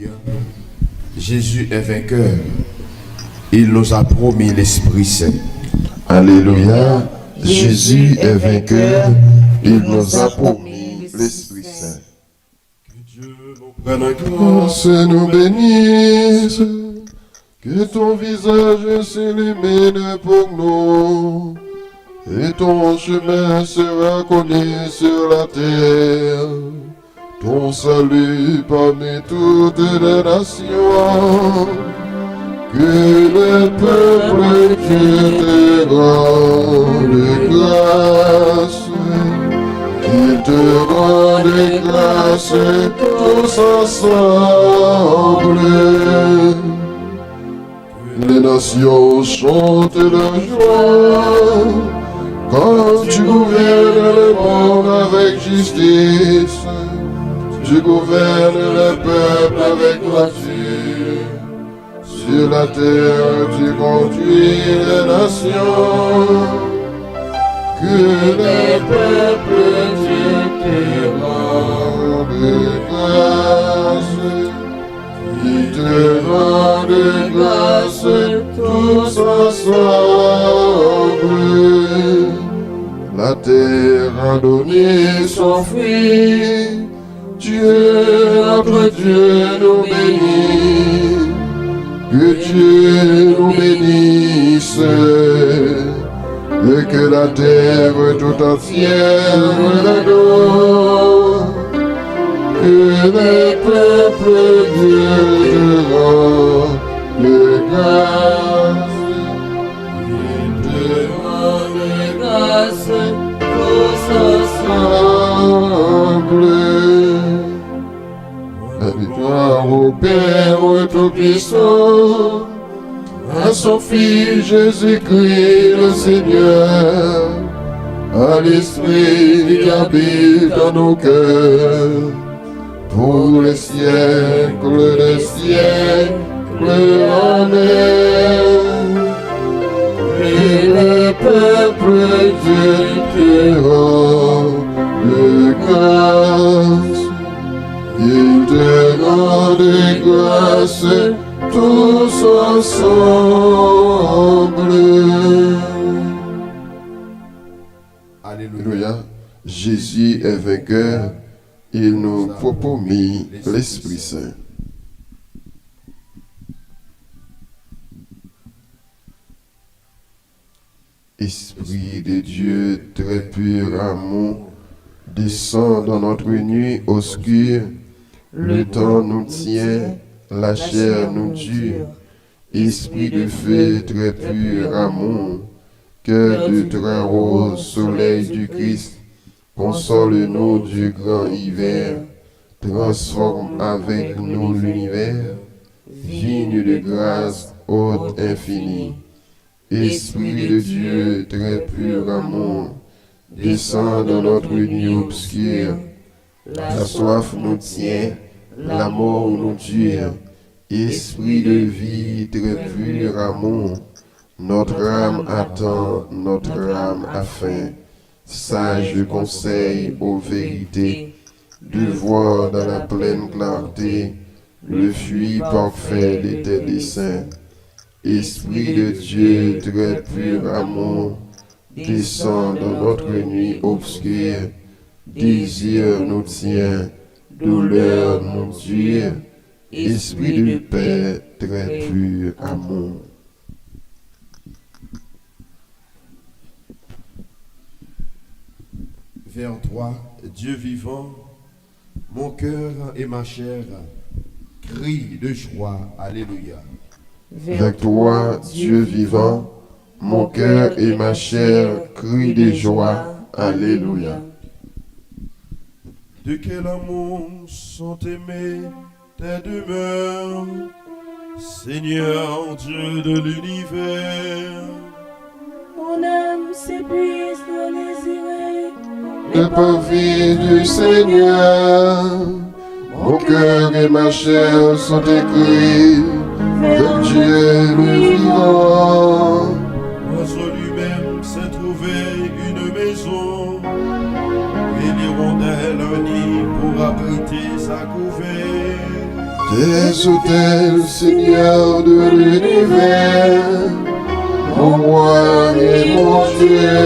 Alléluia. Jésus est vainqueur. Il nous a promis l'Esprit Saint. Alléluia. Jésus est vainqueur. Il nous a promis l'Esprit Saint. Que Dieu nous prenne grâce. Nous bénisse. Que ton visage s'illumine pour nous. Et ton chemin sera connu sur la terre. Ton salut parmi toutes les nations. Que le peuple Dieu te rende grâce. Qu'il te rende grâce tous ensemble. Que les nations chantent de joie. Quand tu gouvernes le monde avec justice. Tu gouvernes le peuple avec droiture. Sur la terre, tu conduis les nations. Que les peuples Dieu te rendent grâce. Qu'ils te rendent grâce tous ensemble. La terre a donné son fruit. Dieu, notre Dieu, nous bénit. Que Dieu nous bénisse. Et que la terre tout entière l'adore. Que les peuples Dieu te rendent grâce. Ils te rendent grâce tous ensemble. La victoire au Père Tout-Puissant, à son Fils Jésus-Christ le Seigneur, à l'Esprit qui habite dans nos cœurs, pour les siècles des siècles. Amen. Et le peuple Dieu te rende grâce. Il te rende grâce tous ensemble. Alléluia. Jésus est vainqueur. Il nous a promis l'Esprit Saint. Esprit de Dieu, très pur amour, descend dans notre nuit obscure. Le temps nous tient, la chair nous dure. Esprit de feu, très pur amour, cœur de très rose, soleil du Christ, console-nous du grand hiver, transforme avec nous l'univers, vigne de grâce haute infinie. Esprit de Dieu, très pur amour, descend dans notre nuit obscure. La soif nous tient, la mort nous tue. Esprit de vie, très pur amour, notre âme attend, notre âme a faim. Sage conseil aux vérités, de voir dans la pleine clarté le fruit parfait de tes desseins. Esprit de Dieu, très pur amour, descend dans notre nuit obscure. Désir nous tient, douleur nous tue. Esprit de paix, très pur amour. Vers toi, Dieu vivant, mon cœur et ma chair crient de joie. Alléluia. Vers toi, Dieu vivant, mon cœur et ma chair crient de joie. Alléluia. De quel amour sont aimés tes demeures, Seigneur Dieu de l'univers. Mon âme s'épuise de désirer Le parvis du Seigneur, mon cœur et ma chair sont écrits vers Dieu le vivant. L'oiseau lui-même s'est trouvé une maison, et l'hirondelle un nid pour abriter sa couvée. Tes autels, Seigneur de l'univers, mon roi et mon Dieu.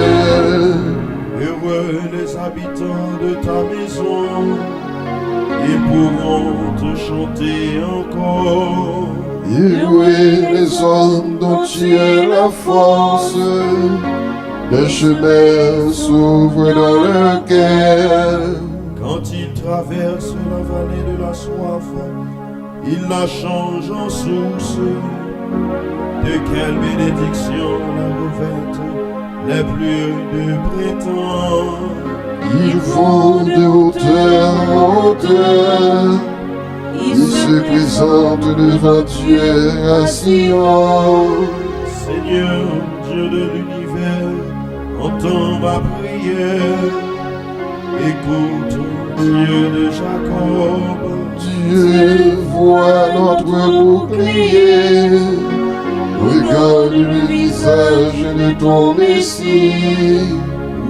Heureux les habitants de ta maison, ils pourront te chanter encore. Heureux les hommes dont tu es la force, le chemin s'ouvre dans leur cœur. Quand ils traversent la vallée de la soif, ils la changent en source. De quelle bénédiction la revêtent les plus de printemps. Ils vont de hauteur en hauteur, ils se présentent devant Dieu à Sion. Seigneur, Dieu de l'univers, entends ma prière. Écoute, Dieu de Jacob. Dieu voit notre bouclier, regarde le visage de ton Messie.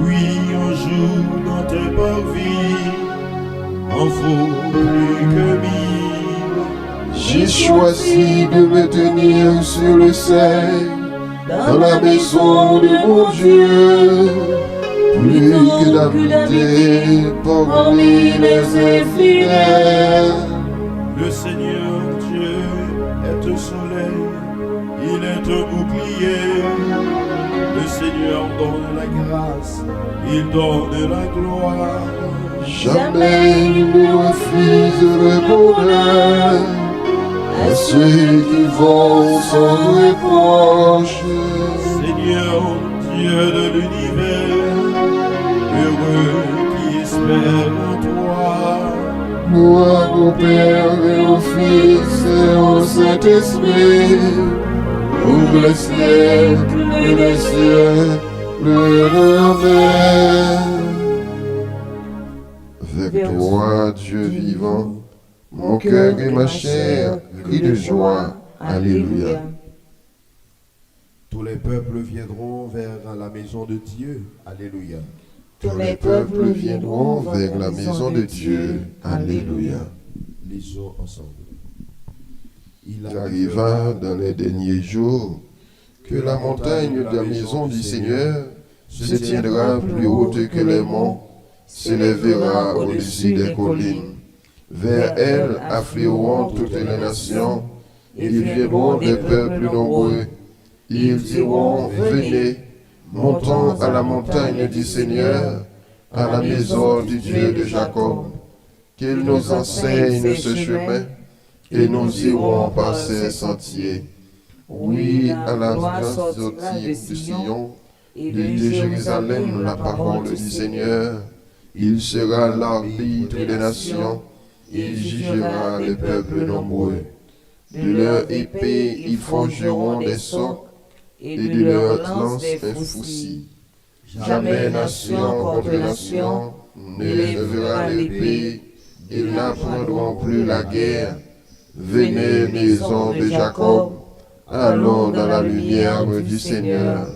Oui, on joue dans tes parvis, en faut plus que mille. J'ai choisi de me tenir sur le seuil, dans la maison de mon Dieu, plus que d'habiter parmi les infidèles. Le Seigneur Dieu est un soleil, il est un bouclier. Le Seigneur donne la grâce, il donne la gloire. Jamais il ne refuse le bonheur à ceux qui vont sans reproche. Seigneur Dieu de l'univers, heureux qui espère en toi. Gloire au Père et au Fils et au Saint-Esprit, ouvre les siècles et les siècles. Amen. Vers toi, Dieu vivant, mon cœur et ma chair crient de joie. Alléluia. Tous les peuples viendront vers la maison de Dieu. Alléluia. Tous les peuples viendront vers la maison de Dieu. Alléluia. Lisons ensemble. Il arriva dans les derniers jours que la montagne de la maison du Seigneur se tiendra plus haute que les monts, s'élèvera au-dessus des collines. Vers elle afflueront toutes les nations, ils viendront des peuples nombreux. Ils diront, venez, montons à la montagne du Seigneur, à la maison du Dieu de Jacob. Qu'il nous enseigne ce chemin, et nous irons par ces sentiers. Oui, à la sortie de Sion, et de Jérusalem, la parole du Seigneur. Il sera l'arbitre des nations, il jugera les peuples nombreux. De leur épée, ils forgeront des socs, et de leur lance un fusil. Jamais nation contre nation ne lèvera l'épée, ils n'apprendront plus la guerre. Venez, maison de Jacob, allons dans la lumière du Seigneur.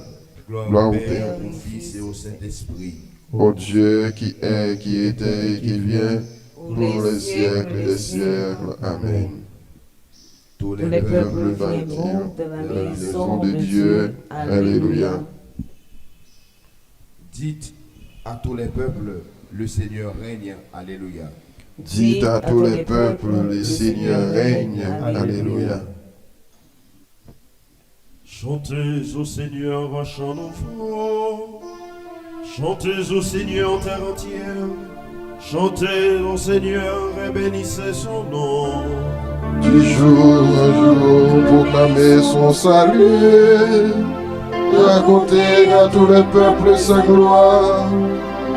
Gloire au Père, au Fils et au Saint-Esprit. Ô Dieu qui est, qui était et qui vient, pour les siècles des siècles. Amen. Tous Les peuples viendront de la maison de Dieu. Alléluia. Dites à tous les peuples, le Seigneur règne. Alléluia. Dites à tous les peuples, le Seigneur règne. Alléluia. Chantez au Seigneur un chant nouveau. Chantez au Seigneur terre entière. Chantez au Seigneur et bénissez son nom. Du jour en jour, proclamez son salut. Racontez à tous les peuples sa gloire.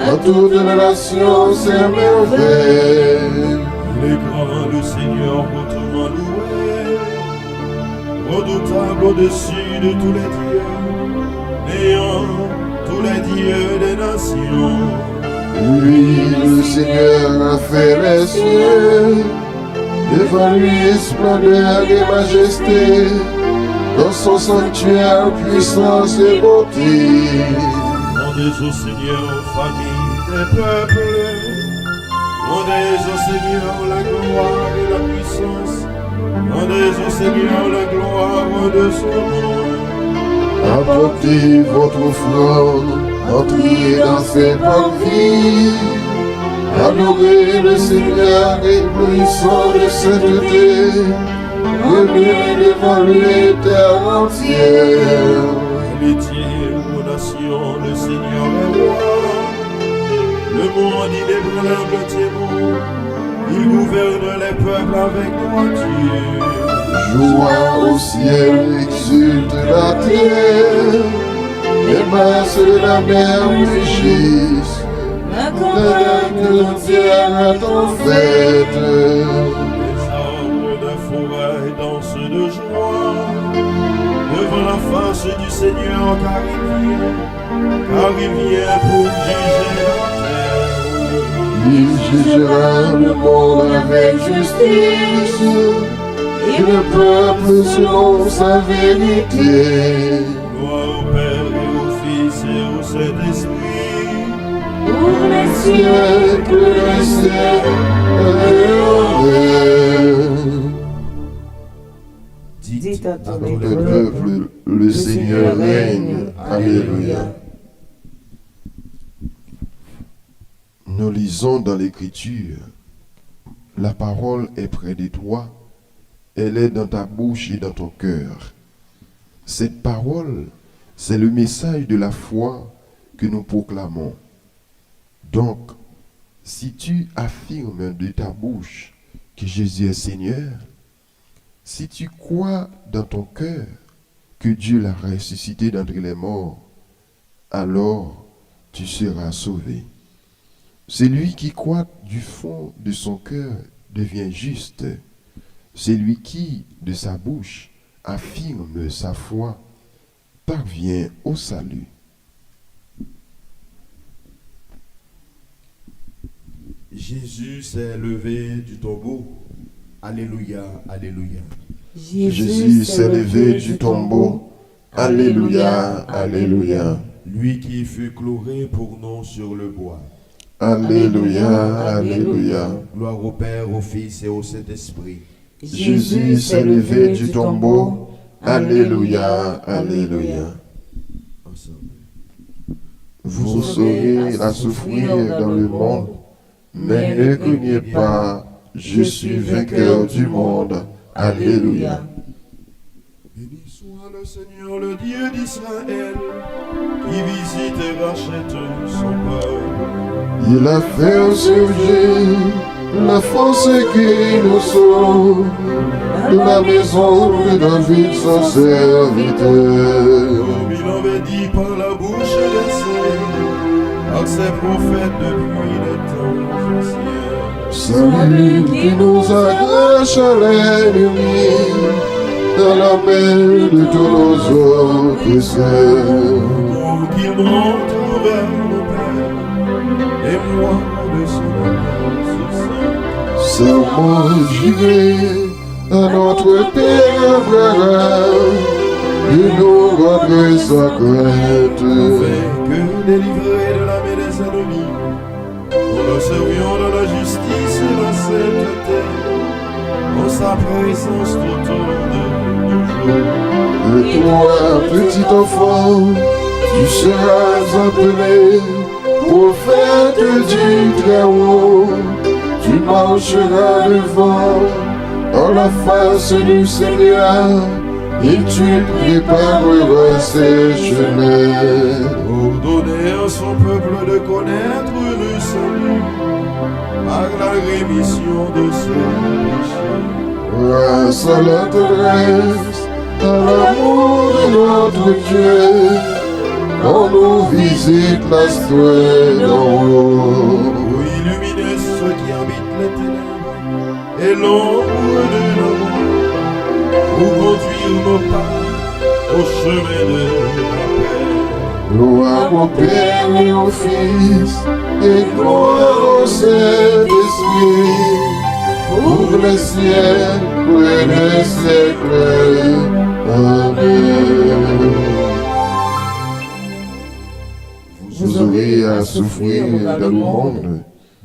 À toutes les nations ses merveilles. Il est grand le Seigneur hautement loué, redoutable au-dessus de tous les dieux, ayant tous les dieux des nations. Oui, le Seigneur a fait les cieux, devant lui splendeur et majesté, dans son sanctuaire puissance et beauté. Rendez au Seigneur, famille des peuples, rendez au Seigneur la gloire et la puissance. l'œuvre de son nom. Apportez votre offrande, entrez dans ses parvis. Adorez le Seigneur, éblouissant de sainteté. Revenez devant lui, terre entière. Héritier aux nations, le Seigneur est roi. Le monde, il est brûlant, témoin. Il gouverne les peuples avec droiture. Joie au ciel, exulte la terre. Les masses de la mer réjouissent. La terre entière est en fête. Les arbres de forêt dansent de joie devant la face du Seigneur, car il vient pour juger la terre. Il jugera le monde avec justice et le peuple selon sa vérité. Gloire au Père et au Fils et au Saint-Esprit. Pour les Siècle des siècles. Dites à tous les Le peuples, peuple, le Seigneur règne. Alléluia. Nous lisons dans l'Écriture, la parole est près de toi, elle est dans ta bouche et dans ton cœur. Cette parole, c'est le message de la foi que nous proclamons. Donc, si tu affirmes de ta bouche que Jésus est Seigneur, si tu crois dans ton cœur que Dieu l'a ressuscité d'entre les morts, alors tu seras sauvé. Celui qui croit du fond de son cœur devient juste. Celui qui, de sa bouche, affirme sa foi, parvient au salut. Jésus s'est levé du tombeau. Alléluia, alléluia. Jésus s'est levé du tombeau. Alléluia, alléluia. Lui qui fut cloué pour nous sur le bois. Alléluia, alléluia. Gloire au Père, au Fils et au Saint-Esprit. Jésus s'est levé du tombeau. Alléluia, alléluia. Ensemble. Vous saurez la souffrir dans le monde, mais ne craignez pas, je suis vainqueur du monde. Alléluia. Béni soit le Seigneur, le Dieu d'Israël, qui visite et rachète son peuple. Il a fait surgir la force qui nous sauve de la maison de David, son serviteur. Comme il avait dit par la bouche des saints, par ses prophètes depuis les temps anciens. Salut qui nous arrache à l'ennemi, dans la main de tous nos oppresseurs. Pour qu'il montre vers nos pères, et moi de son alliance sainte. Serment juré à notre Père Abraham, de nous rendre sa crainte. Afin que délivrés de la main des ennemis, nous le servions dans la justice et la sainteté, en sa présence tout au long de nos jours. Et toi, petit enfant, tu seras appelé prophète du Très-Haut. Tu marcheras devant dans la face du Seigneur et tu prépareras ses chemins. Ordonner à son peuple de connaître le salut par la rémission de ses péchés. Grâce à la tendresse, à l'amour de notre Dieu, on nous visite l'astre d'en haut. Pour illuminer ceux qui habitent les ténèbres et l'ombre de la mort, pour conduire nos pas au chemin de la paix. Gloire au Père et au Fils, et gloire au Saint-Esprit, pour les siècles des siècles. Amen. Vous aurez à souffrir dans le monde,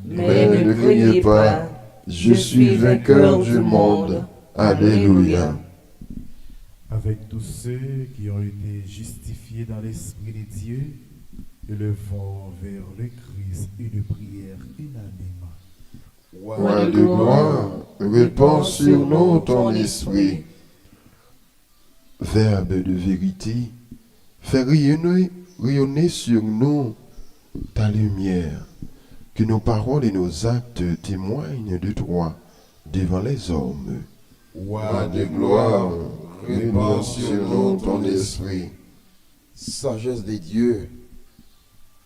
mais ne craignez pas, je suis vainqueur du monde. Alléluia. Avec tous ceux qui ont été justifiés dans l'Esprit de Dieu, élevons vers le Christ une prière unanime. Roi de gloire, répands sur nous ton esprit. Verbe de vérité, fais rayonner sur nous ta lumière, que nos paroles et nos actes témoignent de toi devant les hommes. Roi de gloire, répands sur nous ton esprit. Sagesse des dieux,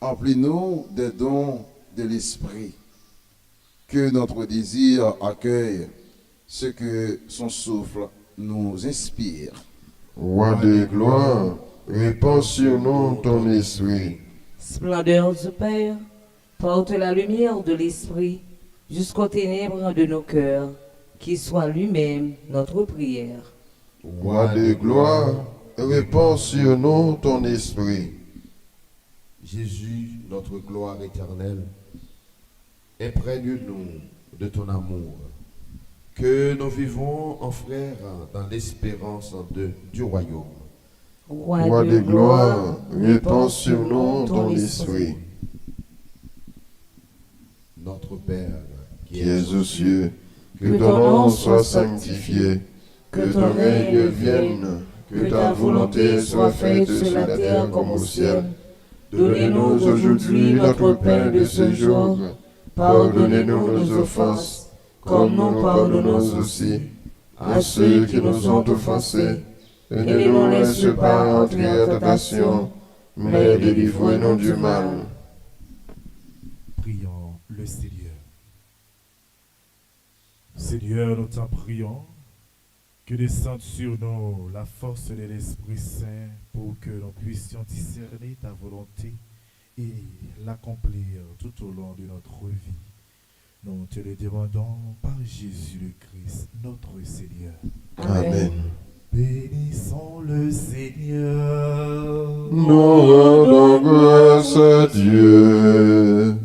emplis-nous des dons de l'esprit, que notre désir accueille ce que son souffle nous inspire. Roi de gloire, répands sur nous ton esprit. Splendeur du Père, porte la lumière de l'Esprit jusqu'aux ténèbres de nos cœurs, qui soit lui-même notre prière. Roi de gloire, répands sur nous ton esprit. Jésus, notre gloire éternelle, imprègne-nous de ton amour, que nous vivons en frères dans l'espérance du royaume. Roi de gloire, répands sur nous ton esprit. Notre Père, Qui es aux cieux, que ton nom soit sanctifié, que ton règne vienne, que ta volonté soit faite sur la terre comme au ciel. Donnez-nous aujourd'hui notre pain de ce jour. Pardonnez-nous nos offenses, comme nous pardonnons aussi à ceux qui nous ont offensés. Et ne nous laisse pas entrer en tentation, mais délivrez-nous du mal. Prions le Seigneur. Seigneur, nous t'en prions que descende sur nous la force de l'Esprit Saint pour que nous puissions discerner ta volonté et l'accomplir tout au long de notre vie. Nous te le demandons par Jésus le Christ, notre Seigneur. Amen. Bénissons le Seigneur. Nous rendons grâce à Dieu.